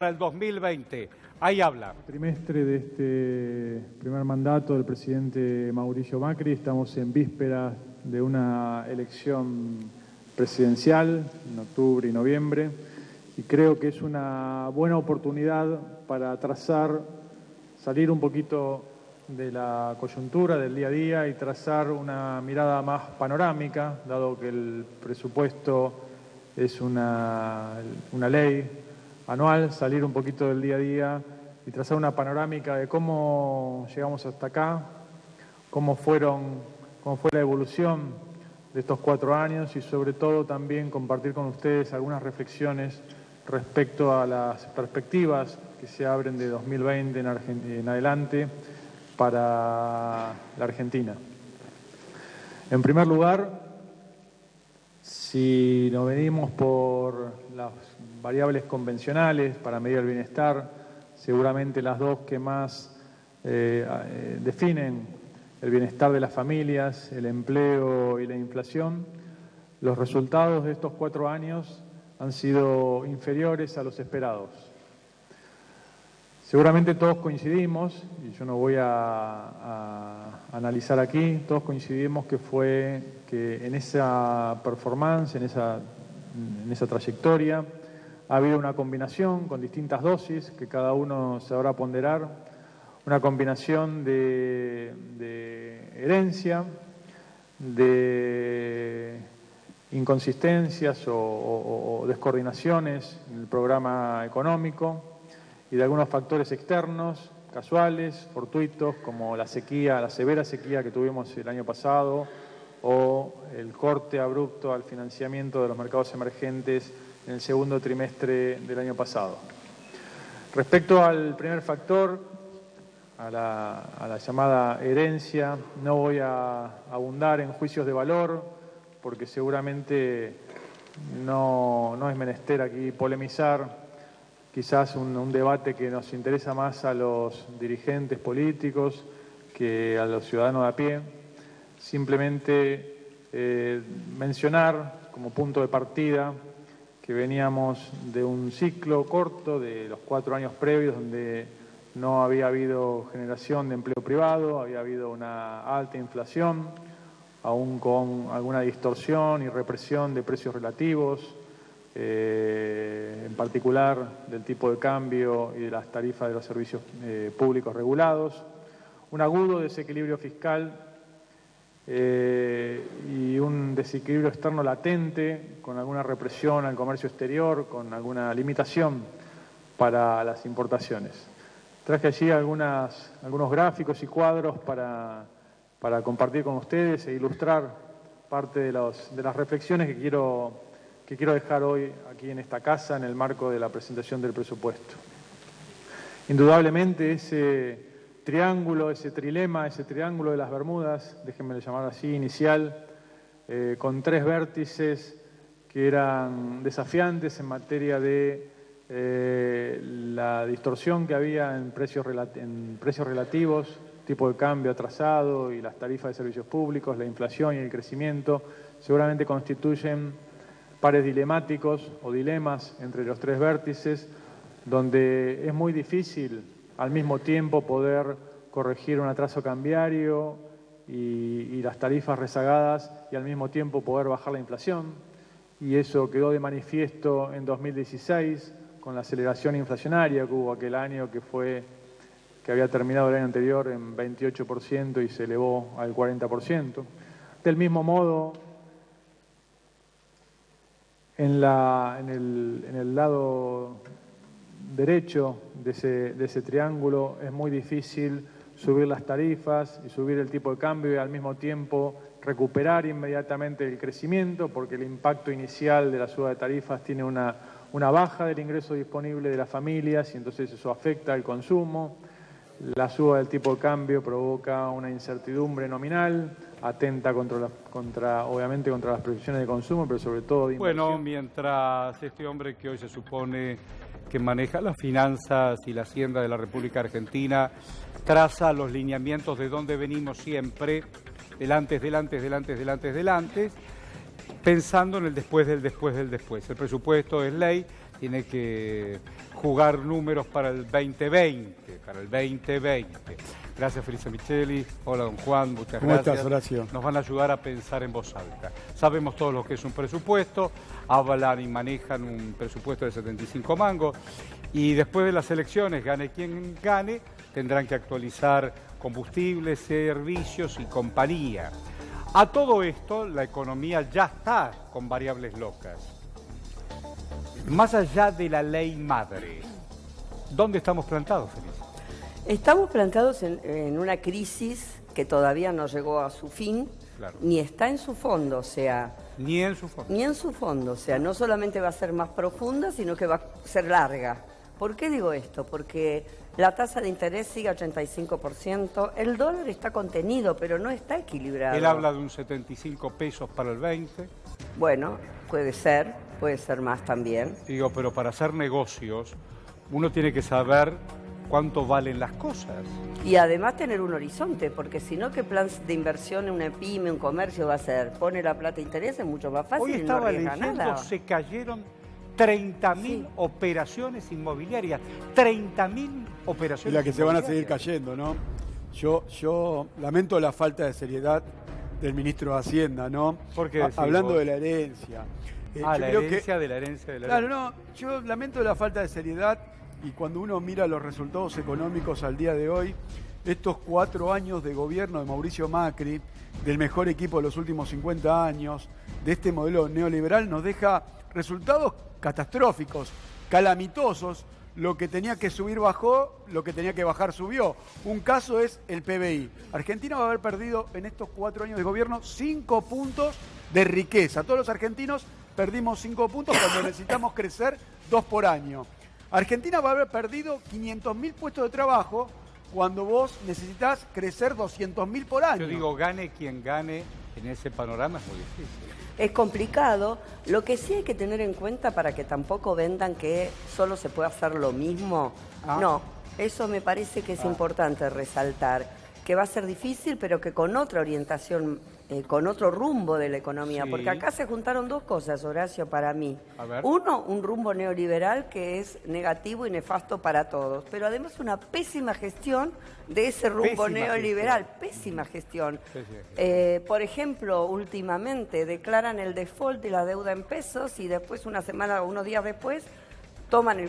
para el 2020. Ahí habla. Trimestre de este primer mandato del presidente Mauricio Macri. Estamos en vísperas de una elección presidencial en octubre y noviembre y creo que es una buena oportunidad para trazar, salir un poquito de la coyuntura del día a día y trazar una mirada más panorámica, dado que el presupuesto es una ley anual, salir un poquito del día a día y trazar una panorámica de cómo llegamos hasta acá, cómo fue la evolución de estos 4 años y sobre todo también compartir con ustedes algunas reflexiones respecto a las perspectivas que se abren de 2020 en adelante para la Argentina. En primer lugar, si nos venimos por las variables convencionales para medir el bienestar, seguramente las dos que más definen el bienestar de las familias, el empleo y la inflación, los resultados de estos 4 años han sido inferiores a los esperados. Seguramente todos coincidimos, y yo no voy a analizar aquí, todos coincidimos que en esa performance, en esa trayectoria, ha habido una combinación con distintas dosis que cada uno sabrá ponderar, una combinación de herencia, de inconsistencias o descoordinaciones en el programa económico y de algunos factores externos, casuales, fortuitos, como la sequía, la severa sequía que tuvimos el año pasado o el corte abrupto al financiamiento de los mercados emergentes en el segundo trimestre del año pasado. Respecto al primer factor, a la llamada herencia, no voy a abundar en juicios de valor, porque seguramente no es menester aquí polemizar, quizás un debate que nos interesa más a los dirigentes políticos que a los ciudadanos de a pie. Simplemente mencionar como punto de partida que veníamos de un ciclo corto de los 4 años previos donde no había habido generación de empleo privado, había habido una alta inflación, aún con alguna distorsión y represión de precios relativos, en particular del tipo de cambio y de las tarifas de los servicios públicos regulados, un agudo desequilibrio fiscal y un desequilibrio externo latente con alguna represión al comercio exterior, con alguna limitación para las importaciones. Traje allí algunos gráficos y cuadros para compartir con ustedes e ilustrar parte de las reflexiones que quiero dejar hoy aquí en esta casa en el marco de la presentación del presupuesto. Indudablemente ese triángulo, ese trilema, ese triángulo de las Bermudas, déjenme llamarlo así, inicial, con 3 vértices que eran desafiantes en materia de la distorsión que había en precios relativos, tipo de cambio atrasado y las tarifas de servicios públicos, la inflación y el crecimiento, seguramente constituyen pares dilemáticos o dilemas entre los 3 vértices, donde es muy difícil al mismo tiempo poder corregir un atraso cambiario y las tarifas rezagadas y al mismo tiempo poder bajar la inflación. Y eso quedó de manifiesto en 2016 con la aceleración inflacionaria que hubo aquel año que había terminado el año anterior en 28% y se elevó al 40%. Del mismo modo, en el lado derecho de ese triángulo es muy difícil subir las tarifas y subir el tipo de cambio y al mismo tiempo recuperar inmediatamente el crecimiento, porque el impacto inicial de la suba de tarifas tiene una baja del ingreso disponible de las familias y entonces eso afecta al consumo. La suba del tipo de cambio provoca una incertidumbre nominal, atenta obviamente contra las previsiones de consumo, pero sobre todo de inversión. Bueno, mientras este hombre que hoy se supone que maneja las finanzas y la hacienda de la República Argentina traza los lineamientos de donde venimos siempre, del antes, pensando en el después del después del después. El presupuesto es ley, tiene que jugar números para el 2020, Gracias, Felice Micheli. Hola, don Juan, muchas gracias. ¿Cómo estás, Horacio? Nos van a ayudar a pensar en voz alta. Sabemos todos lo que es un presupuesto, hablan y manejan un presupuesto de 75 mangos, y después de las elecciones, gane quien gane, tendrán que actualizar combustibles, servicios y compañía. A todo esto, la economía ya está con variables locas. Más allá de la ley madre, ¿dónde estamos plantados, Feliz? Estamos plantados en una crisis que todavía no llegó a su fin, claro, ni está en su fondo, o sea... Ni en su fondo. Ni en su fondo, o sea, no solamente va a ser más profunda, sino que va a ser larga. ¿Por qué digo esto? Porque la tasa de interés sigue a 85%, el dólar está contenido, pero no está equilibrado. Él habla de un 75 pesos para el 20. Bueno, puede ser más también. Digo, pero para hacer negocios, uno tiene que saber cuánto valen las cosas. Y además tener un horizonte, porque si no, ¿qué plan de inversión en una pyme, un comercio va a hacer? Pone la plata a interés, es mucho más fácil. Hoy y estaba no arriesga leyendo, nada. se cayeron 30.000 operaciones inmobiliarias. 30.000 operaciones. Y las que se van a seguir cayendo, ¿no? Yo lamento la falta de seriedad del ministro de Hacienda, ¿no? ¿Por qué hablando vos? de la herencia. La herencia de la herencia. Claro, no, yo lamento la falta de seriedad, y cuando uno mira los resultados económicos al día de hoy, estos 4 años de gobierno de Mauricio Macri, del mejor equipo de los últimos 50 años, de este modelo neoliberal, nos deja resultados catastróficos, calamitosos. Lo que tenía que subir bajó, lo que tenía que bajar subió. Un caso es el PBI. Argentina va a haber perdido en estos 4 años de gobierno 5 puntos de riqueza. Todos los argentinos perdimos 5 puntos cuando necesitamos crecer 2 por año. Argentina va a haber perdido 500.000 puestos de trabajo cuando vos necesitas crecer 200.000 por año. Yo digo, gane quien gane, en ese panorama es muy difícil. Es complicado. Lo que sí hay que tener en cuenta para que tampoco vendan que solo se puede hacer lo mismo. No, eso me parece que es importante resaltar. Que va a ser difícil, pero que con otra orientación, con otro rumbo de la economía. Sí. Porque acá se juntaron dos cosas, Horacio, para mí. A ver. Uno, un rumbo neoliberal que es negativo y nefasto para todos. Pero además una pésima gestión de ese rumbo neoliberal. Pésima gestión. Por ejemplo, últimamente declaran el default de la deuda en pesos y después una semana o unos días después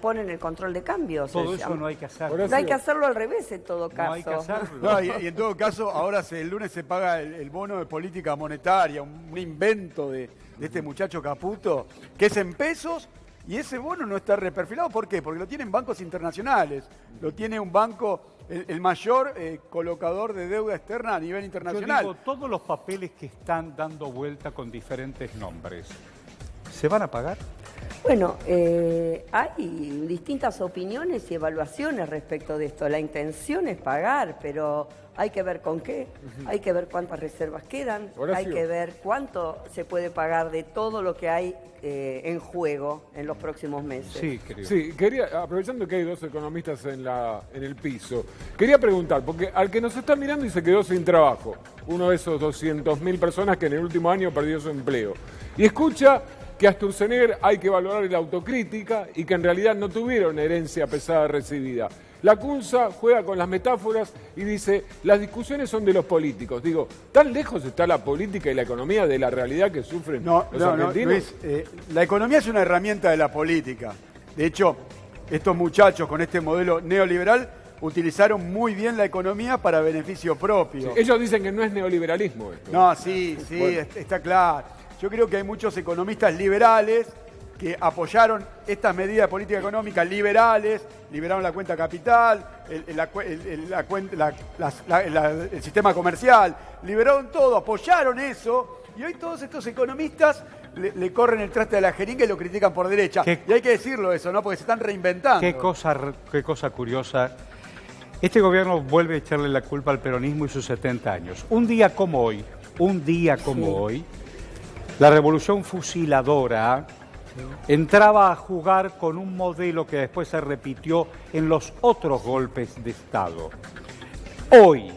ponen el control de cambios. Todo eso no hay que hacerlo. No hay que hacerlo al revés en todo caso. No hay que hacerlo. No, y en todo caso, ahora el lunes se paga el bono de política monetaria, un invento de este muchacho Caputo, que es en pesos, y ese bono no está reperfilado. ¿Por qué? Porque lo tienen bancos internacionales, lo tiene un banco, el mayor colocador de deuda externa a nivel internacional. Yo digo, todos los papeles que están dando vuelta con diferentes nombres, ¿se van a pagar? Bueno, hay distintas opiniones y evaluaciones respecto de esto. La intención es pagar, pero hay que ver con qué, hay que ver cuántas reservas quedan, Horacio, hay que ver cuánto se puede pagar de todo lo que hay en juego en los próximos meses. Sí, querido. Sí, aprovechando que hay dos economistas en el piso, quería preguntar, porque al que nos está mirando y se quedó sin trabajo, uno de esos 200.000 personas que en el último año perdió su empleo, y escucha que a Sturzenegger hay que valorar la autocrítica y que en realidad no tuvieron herencia pesada recibida. La Cunza juega con las metáforas y dice, las discusiones son de los políticos. Digo, ¿tan lejos está la política y la economía de la realidad que sufren los argentinos? No, Luis, la economía es una herramienta de la política. De hecho, estos muchachos con este modelo neoliberal utilizaron muy bien la economía para beneficio propio. Sí, ellos dicen que no es neoliberalismo esto. No, sí, bueno, está claro. Yo creo que hay muchos economistas liberales que apoyaron estas medidas de política económica liberales, liberaron la cuenta capital, el sistema comercial, liberaron todo, apoyaron eso, y hoy todos estos economistas le corren el traste a la jeringa y lo critican por derecha. Y hay que decirlo eso, ¿no? Porque se están reinventando. Qué cosa curiosa. Este gobierno vuelve a echarle la culpa al peronismo y sus 70 años. Un día como hoy, la revolución fusiladora entraba a jugar con un modelo que después se repitió en los otros golpes de Estado. Hoy,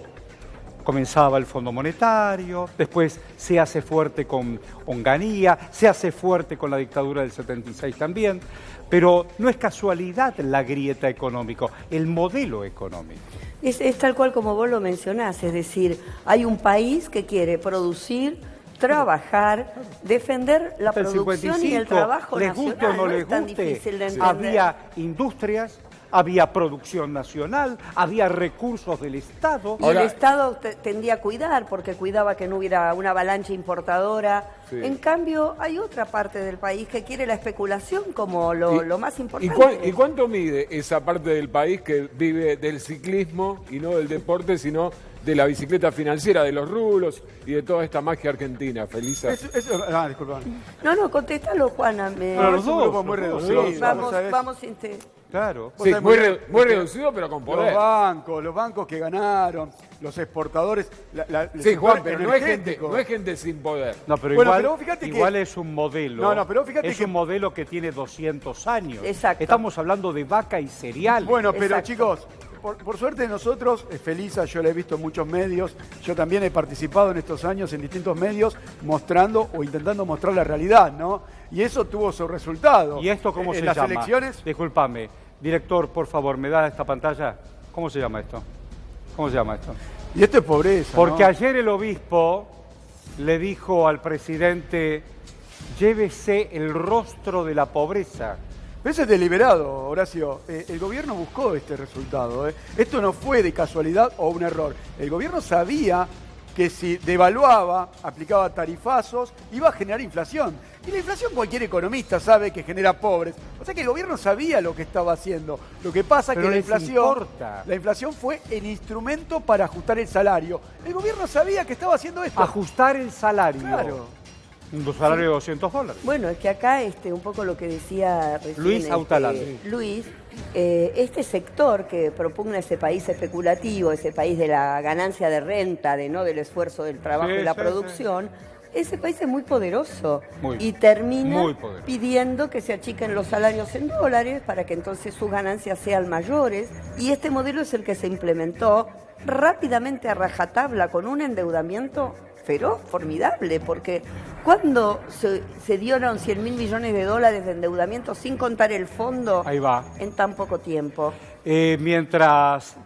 comenzaba el Fondo Monetario, después se hace fuerte con Onganía, se hace fuerte con la dictadura del 76 también, pero no es casualidad la grieta económica, el modelo económico. Es tal cual como vos lo mencionás, es decir, hay un país que quiere producir, trabajar, defender la producción y el trabajo les nacional. guste o no les es tan guste, difícil de entender. había industrias, había producción nacional, había recursos del Estado. Y el Estado tendía a cuidar, porque cuidaba que no hubiera una avalancha importadora. Sí. En cambio, hay otra parte del país que quiere la especulación como lo más importante. ¿Y cuánto mide esa parte del país que vive del ciclismo y no del deporte, sino de la bicicleta financiera, de los rublos y de toda esta magia argentina, Felisa? Disculpame. No, contéstalo, Juana. Los dos muy reducido. Vamos Claro. Sí, muy reducido, pero con poder. Los bancos que ganaron, los exportadores. Sí, Juan, pero no es gente sin poder. No, pero igual es un modelo. Pero fíjate es un modelo que tiene 200 años. Exacto. Estamos hablando de vaca y cereal. Bueno, pero chicos, por suerte nosotros, Felisa, yo la he visto en muchos medios, yo también he participado en estos años en distintos medios mostrando o intentando mostrar la realidad, ¿no? Y eso tuvo su resultado. ¿Y esto cómo se llama? En las elecciones... Discúlpame, director, por favor, ¿me da esta pantalla? ¿Cómo se llama esto? ¿Cómo se llama esto? Y esto es pobreza, Porque ¿no? ayer el obispo le dijo al presidente, llévese el rostro de la pobreza. Pero eso es deliberado, Horacio. El gobierno buscó este resultado. Esto no fue de casualidad o un error. El gobierno sabía que si devaluaba, aplicaba tarifazos, iba a generar inflación. Y la inflación cualquier economista sabe que genera pobres. O sea que el gobierno sabía lo que estaba haciendo. Lo que pasa es que la inflación fue el instrumento para ajustar el salario. El gobierno sabía que estaba haciendo esto. Ajustar el salario. Claro. Un salario de $200. Bueno, es que acá un poco lo que decía recién Luis Autalán. Luis, este sector que propugna ese país especulativo, ese país de la ganancia de renta, del esfuerzo del trabajo y la producción, ese país es muy poderoso y termina pidiendo que se achiquen los salarios en dólares para que entonces sus ganancias sean mayores, y este modelo es el que se implementó rápidamente a rajatabla con un endeudamiento feroz, formidable, porque cuando se dieron 100.000 millones de dólares de endeudamiento sin contar el fondo. Ahí va. En tan poco tiempo. Mientras